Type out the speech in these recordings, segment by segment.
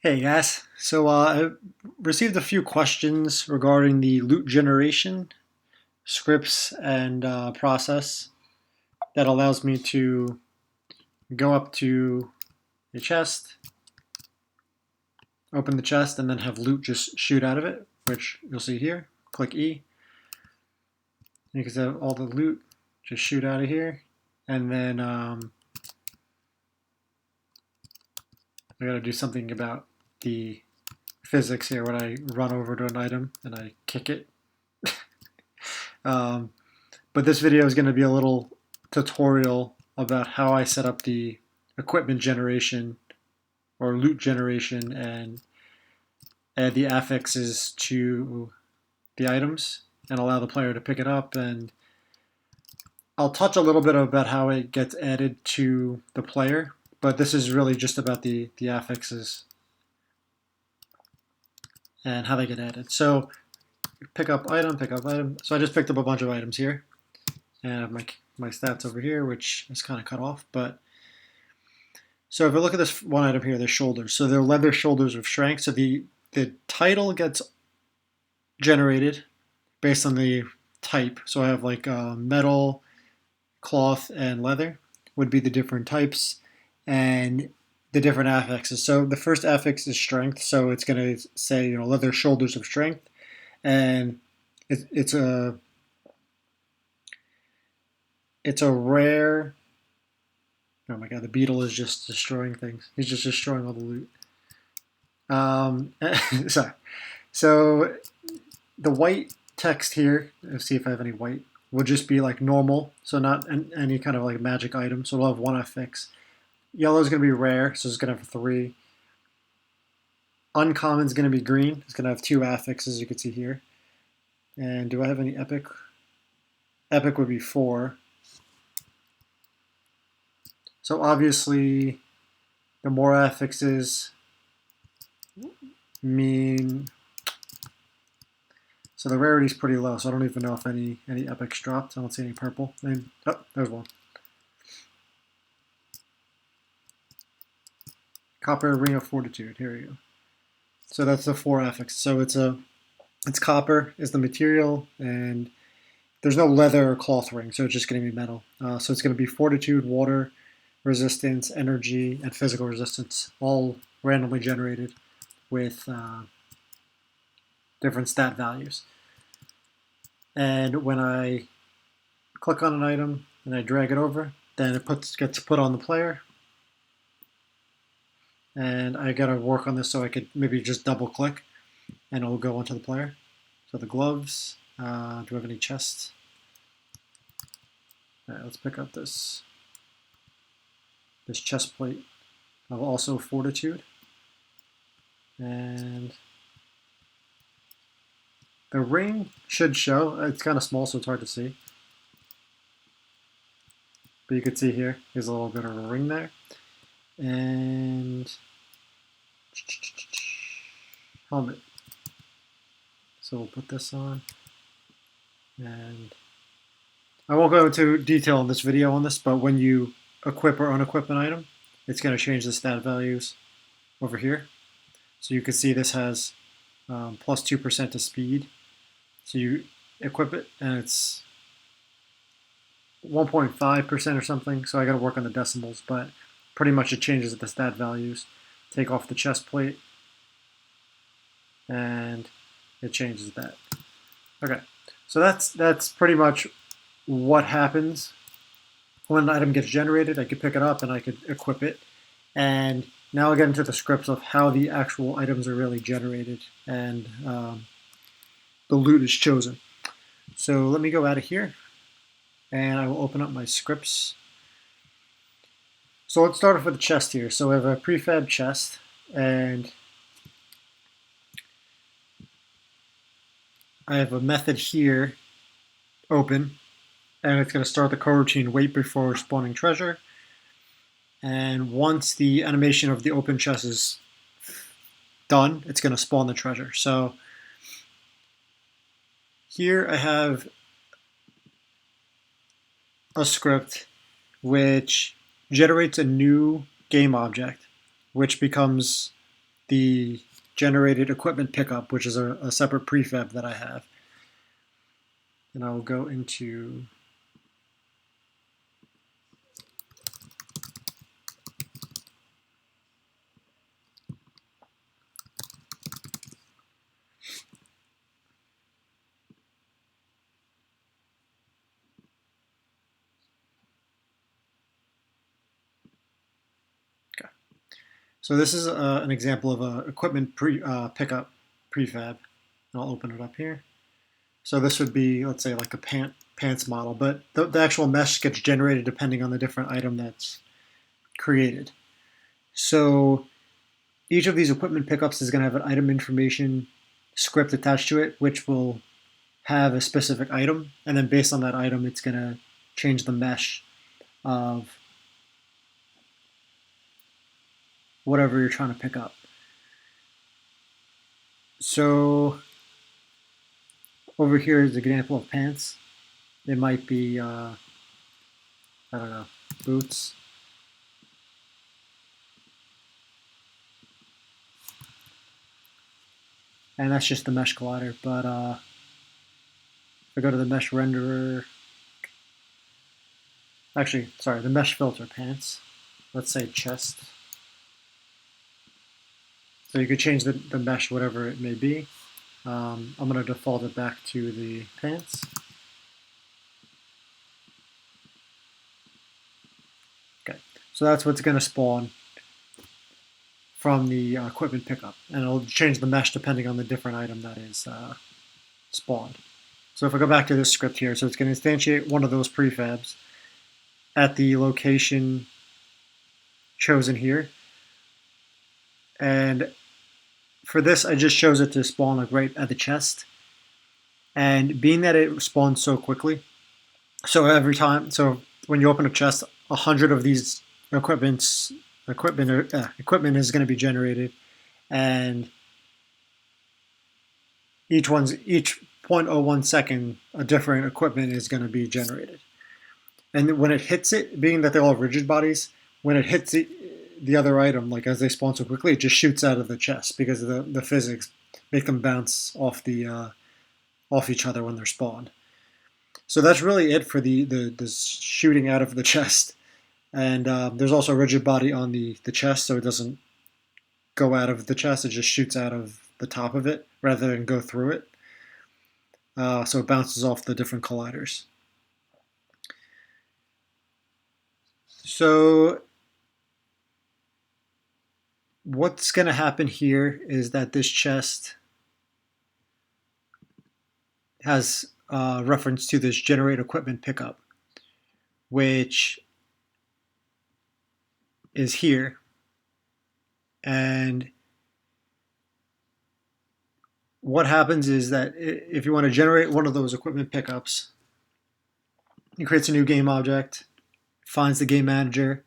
Hey guys, I received a few questions regarding the loot generation scripts and process that allows me to go up to a chest, open the chest, and then have loot just shoot out of it, which you'll see here. Click E. You can see all the loot just shoot out of here. And then I gotta do something about the physics here when I run over to an item and I kick it. Um, But this video is going to be a little tutorial about how I set up the equipment generation or loot generation and add the affixes to the items and allow the player to pick it up. And I'll touch a little bit about how it gets added to the player, but this is really just about the affixes and how they get added. So pick up item, pick up item. So I just picked up a bunch of items here. And I have my stats over here, which is kind of cut off. But so if we look at this one item here, the shoulders. So they're leather shoulders of strength. So the title gets generated based on the type. So I have like metal, cloth, and leather would be the different types, and the different affixes. So the first affix is strength. So it's going to say leather shoulders of strength, and it's a rare. Oh my god, the beetle is just destroying things. He's just destroying all the loot. Sorry. So the white text here, let's see if I have any white, will just be like normal, so not any kind of like magic item. So we'll have one affix. Yellow is going to be rare, so it's going to have 3. Uncommon is going to be green. It's going to have 2 affixes, you can see here. And do I have any epic? Epic would be 4. So obviously, the more affixes mean. So the rarity is pretty low, so I don't even know if any epics dropped. I don't see any purple. Oh, there's one. Copper Ring of Fortitude. Here we go. So that's the 4 affixes. So it's copper is the material, and there's no leather or cloth ring, so it's just going to be metal. So it's going to be Fortitude, Water, Resistance, Energy, and Physical Resistance, all randomly generated with different stat values. And when I click on an item and I drag it over, then it gets put on the player. And I gotta work on this so I could maybe just double click and it'll go onto the player. So the gloves, do I have any chests? All right, let's pick up this chest plate of also Fortitude. And the ring should show. It's kind of small, so it's hard to see. But you can see here, there's a little bit of a ring there. And helmet. So we'll put this on. And I won't go into detail in this video on this, but when you equip or unequip an item, it's going to change the stat values over here. So you can see this has plus 2% to speed. So you equip it and it's 1.5% or something. So I got to work on the decimals, but pretty much it changes the stat values. Take off the chest plate and it changes that. Okay, so that's pretty much what happens when an item gets generated. I could pick it up and I could equip it. And now I'll get into the scripts of how the actual items are really generated and the loot is chosen. So let me go out of here and I will open up my scripts. So let's start off with the chest here. So I have a prefab chest and I have a method here open, and it's going to start the coroutine wait before spawning treasure. And once the animation of the open chest is done, it's going to spawn the treasure. So here I have a script which generates a new game object, which becomes the generated equipment pickup, which is a separate prefab that I have. And I will go into So this is an example of a equipment pickup prefab. I'll open it up here. So this would be, let's say, like a pants model, but the actual mesh gets generated depending on the different item that's created. So each of these equipment pickups is going to have an item information script attached to it, which will have a specific item, and then based on that item, it's going to change the mesh of whatever you're trying to pick up. So over here is an example of pants. It might be, I don't know, boots. And that's just the mesh collider. But if I go to the mesh renderer, actually, sorry, the mesh filter pants. Let's say chest. So you could change the mesh, whatever it may be. I'm going to default it back to the pants. Okay, so that's what's going to spawn from the equipment pickup, and it'll change the mesh depending on the different item that is spawned. So if I go back to this script here, so it's going to instantiate one of those prefabs at the location chosen here, and for this I just chose it to spawn like right at the chest, and being that it spawns so quickly, so every time, so when you open a chest, 100 of these equipment is going to be generated, and each 0.01 second a different equipment is going to be generated. And when it hits it, being that they all have rigid bodies, when it hits the other item, like as they spawn so quickly, it just shoots out of the chest because of the physics make them bounce off each other when they're spawned. So that's really it for the shooting out of the chest. And there's also a rigid body on the chest, so it doesn't go out of the chest, it just shoots out of the top of it rather than go through it. So it bounces off the different colliders. So what's going to happen here is that this chest has reference to this generate equipment pickup, which is here. And what happens is that if you want to generate one of those equipment pickups, it creates a new game object, finds the game manager,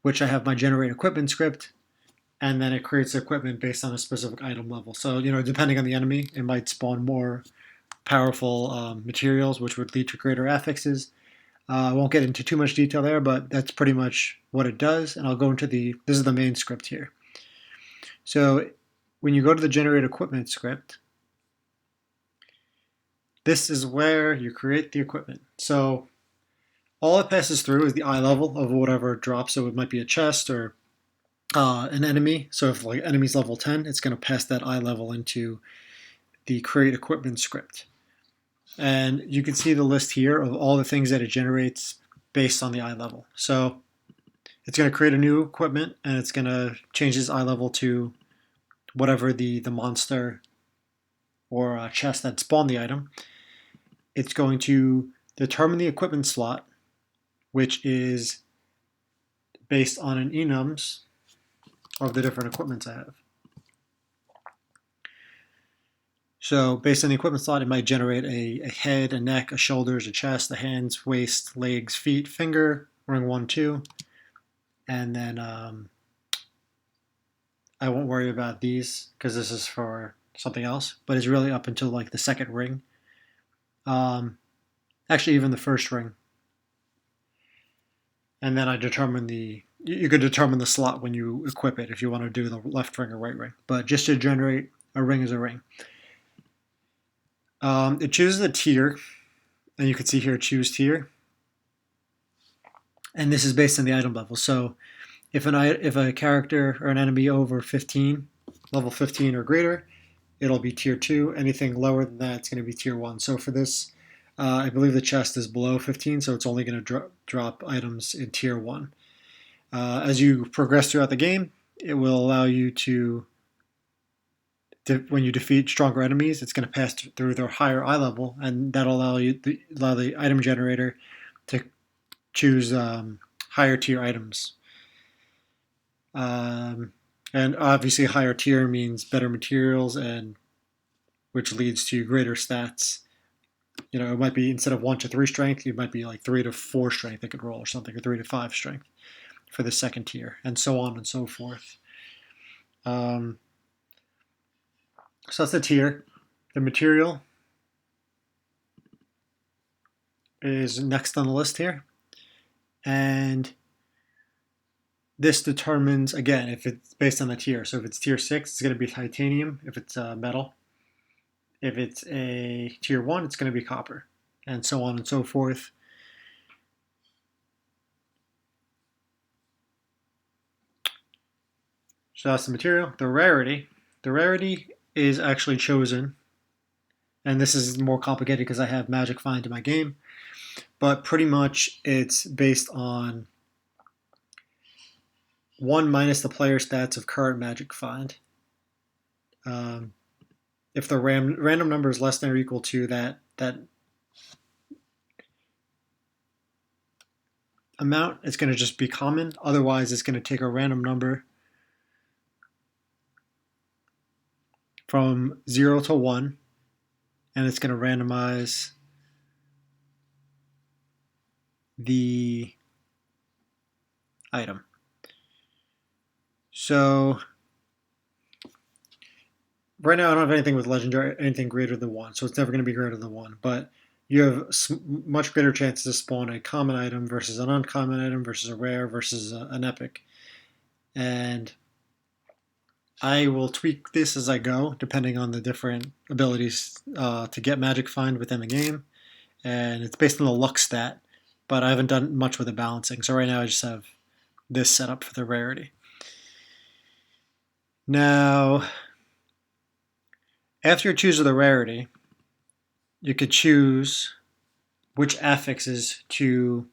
which I have my generate equipment script, and then it creates equipment based on a specific item level. So, depending on the enemy, it might spawn more powerful materials, which would lead to greater affixes. I won't get into too much detail there, but that's pretty much what it does. And I'll go into this is the main script here. So when you go to the generate equipment script, this is where you create the equipment. So all it passes through is the eye level of whatever it drops. So it might be a chest or an enemy. So if like enemy's level 10, it's going to pass that eye level into the create equipment script. And you can see the list here of all the things that it generates based on the eye level. So it's going to create a new equipment, and it's going to change its eye level to whatever the monster or chest that spawned the item. It's going to determine the equipment slot, which is based on an enums of the different equipments I have. So based on the equipment slot, it might generate a head, a neck, a shoulders, a chest, a hands, waist, legs, feet, finger, ring 1, 2. And then I won't worry about these because this is for something else, but it's really up until like the second ring. Actually, even the first ring. And then I determine the you could determine the slot when you equip it if you want to do the left ring or right ring. But just to generate a ring as a ring. It chooses a tier, and you can see here choose tier. And this is based on the item level. So if a character or an enemy over 15, level 15 or greater, it'll be tier 2. Anything lower than that, it's going to be tier 1. So for this, I believe the chest is below 15, so it's only going to drop items in tier 1. As you progress throughout the game, it will allow you to when you defeat stronger enemies, it's going to pass through their higher eye level, and that'll allow the item generator to choose higher tier items. And obviously, higher tier means better materials, and which leads to greater stats. You know, it might be instead of 1 to 3 strength, it might be like 3 to 4 strength it could roll or something, or 3 to 5 strength for the second tier, and so on and so forth. So that's the tier. The material is next on the list here. And this determines, again, if it's based on the tier. So if it's tier 6, it's going to be titanium if it's metal. If it's a tier 1, it's going to be copper, and so on and so forth. So that's the material. The rarity. The rarity is actually chosen, and this is more complicated because I have Magic Find in my game, but pretty much it's based on 1 minus the player stats of current Magic Find. If the random number is less than or equal to that amount, it's going to just be common. Otherwise, it's going to take a random number from 0 to 1, and it's going to randomize the item. So right now I don't have anything with legendary, anything greater than 1, so it's never going to be greater than 1, but you have much greater chances to spawn a common item versus an uncommon item versus a rare versus an epic. And I will tweak this as I go, depending on the different abilities to get Magic Find within the game. And it's based on the luck stat, but I haven't done much with the balancing. So right now I just have this set up for the rarity. Now, after you choose the rarity, you could choose which affixes to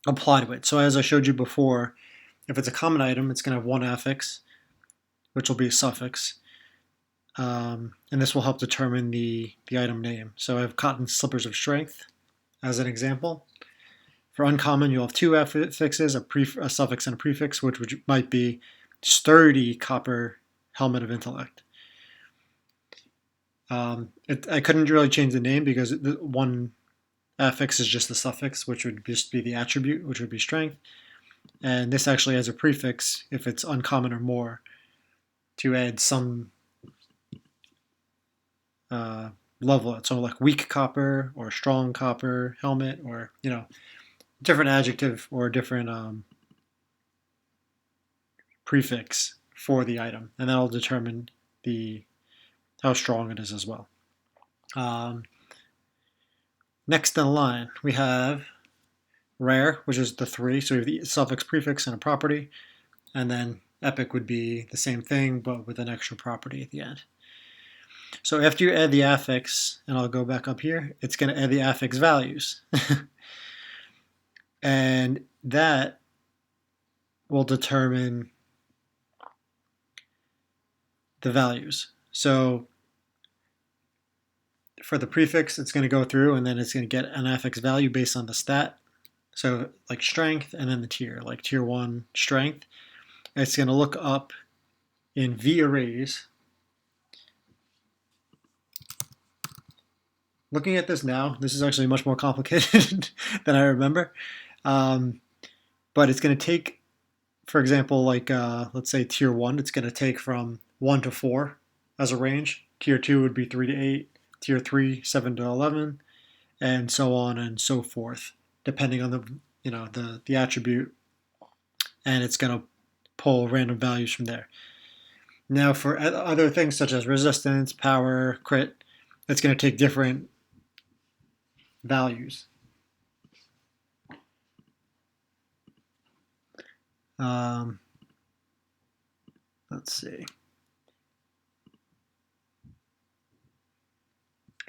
apply to it. So as I showed you before, if it's a common item, it's going to have 1 affix, which will be a suffix. And this will help determine the item name. So I have cotton slippers of strength as an example. For uncommon, you'll have 2 affixes, a suffix and a prefix, which might be sturdy copper helmet of intellect. I couldn't really change the name because one affix is just the suffix, which would just be the attribute, which would be strength. And this actually has a prefix if it's uncommon or more to add some level. So like weak copper or strong copper helmet, or different adjective or different prefix for the item, and that'll determine how strong it is as well. Next in line, we have rare, which is the 3. So we have the suffix, prefix, and a property. And then epic would be the same thing, but with an extra property at the end. So after you add the affix, and I'll go back up here, it's going to add the affix values. And that will determine the values. So for the prefix, it's going to go through and then it's going to get an affix value based on the stat. So like strength, and then the tier, like tier 1 strength. It's going to look up in V arrays. Looking at this now, this is actually much more complicated than I remember. But it's going to take, for example, like let's say tier 1, it's going to take from 1 to 4 as a range. Tier 2 would be 3 to 8. Tier 3, 7 to 11, and so on and so forth, depending on the attribute and it's going to pull random values from there. Now, for other things such as resistance, power, crit, it's going to take different values. Let's see.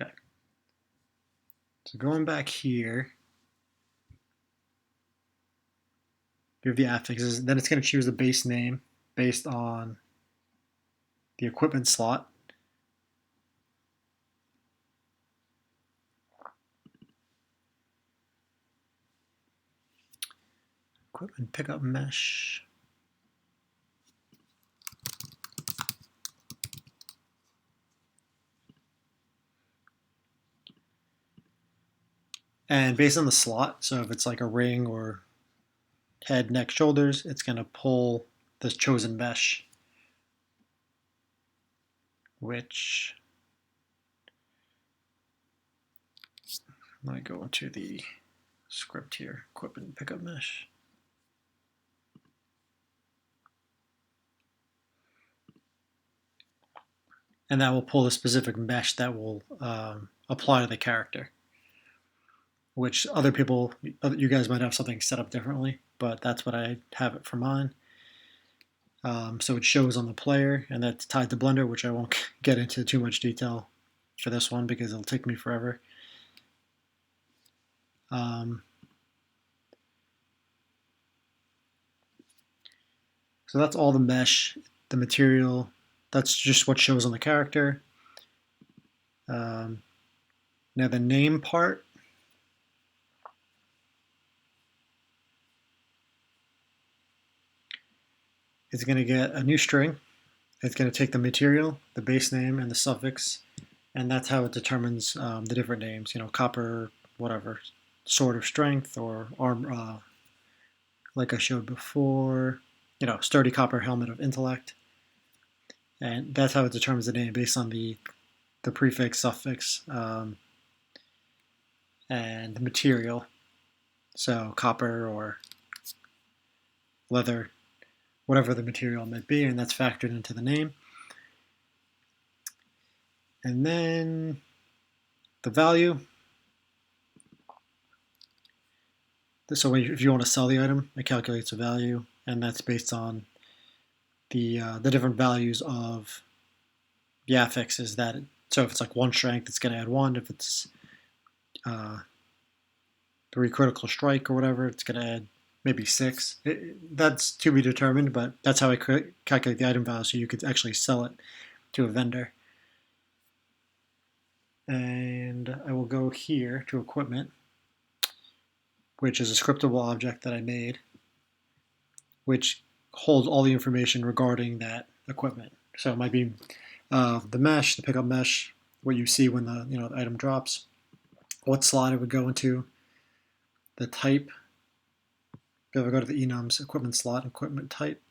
Okay. So going back here, you have the affixes. Then it's going to choose the base name based on the equipment slot. Equipment pickup mesh. And based on the slot, so if it's like a ring or head, neck, shoulders, it's going to pull this chosen mesh, which, let me go into the script here, equipment pickup mesh. And that will pull the specific mesh that will apply to the character, which other people, you guys might have something set up differently, but that's what I have it for mine. So it shows on the player, and that's tied to Blender, which I won't get into too much detail for this one because it'll take me forever. So that's all the mesh, the material. That's just what shows on the character. Now the name part. Is going to get a new string. It's going to take the material, the base name, and the suffix, and that's how it determines the different names. You know, copper, whatever, sword of strength, or arm, like I showed before. You know, sturdy copper helmet of intellect, and that's how it determines the name based on the prefix, suffix, and the material. So copper or leather, whatever the material might be, and that's factored into the name. And then the value. So if you want to sell the item, it calculates a value, and that's based on the different values of the affixes. So if it's like 1 strength, it's going to add 1. If it's 3 critical strike or whatever, it's going to add maybe 6. That's to be determined, but that's how I calculate the item value, so you could actually sell it to a vendor. And I will go here to equipment, which is a scriptable object that I made, which holds all the information regarding that equipment. So it might be the mesh, the pickup mesh, what you see when the item drops, what slot it would go into, the type. If I go to the enums equipment slot, equipment type.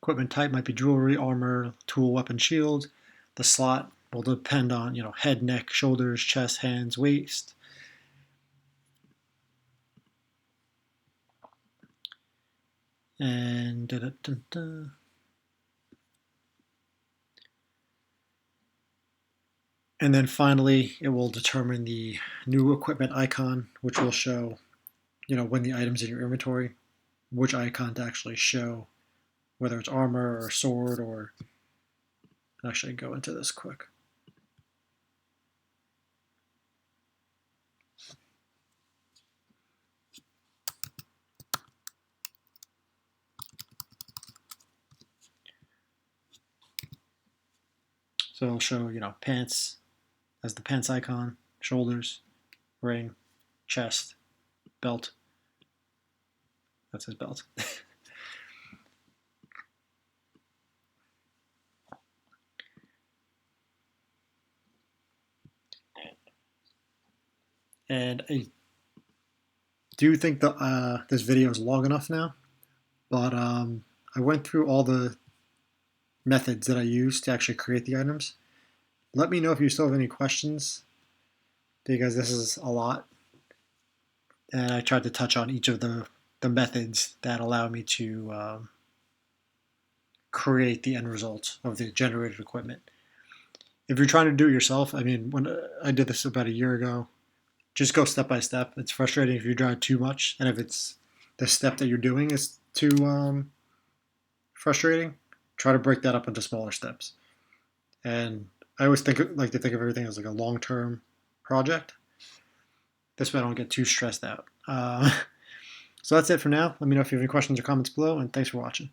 Equipment type might be jewelry, armor, tool, weapon, shield. The slot will depend on head, neck, shoulders, chest, hands, waist. And and then finally, it will determine the new equipment icon, which will show, when the item's in your inventory, which icon to actually show, whether it's armor or sword or. I'll actually go into this quick. So it'll show, pants as the pants icon, shoulders, ring, chest, belt. That's his belt. And I do think that this video is long enough now, but I went through all the methods that I used to actually create the items. Let me know if you still have any questions, because this is a lot. and I tried to touch on each of the methods that allow me to create the end result of the generated equipment. If you're trying to do it yourself, I mean, when I did this about a year ago, just go step by step. It's frustrating if you drive too much, and if it's the step that you're doing is too frustrating, try to break that up into smaller steps. And I always like to think of everything as like a long-term project. This way I don't get too stressed out. So that's it for now. Let me know if you have any questions or comments below, and thanks for watching.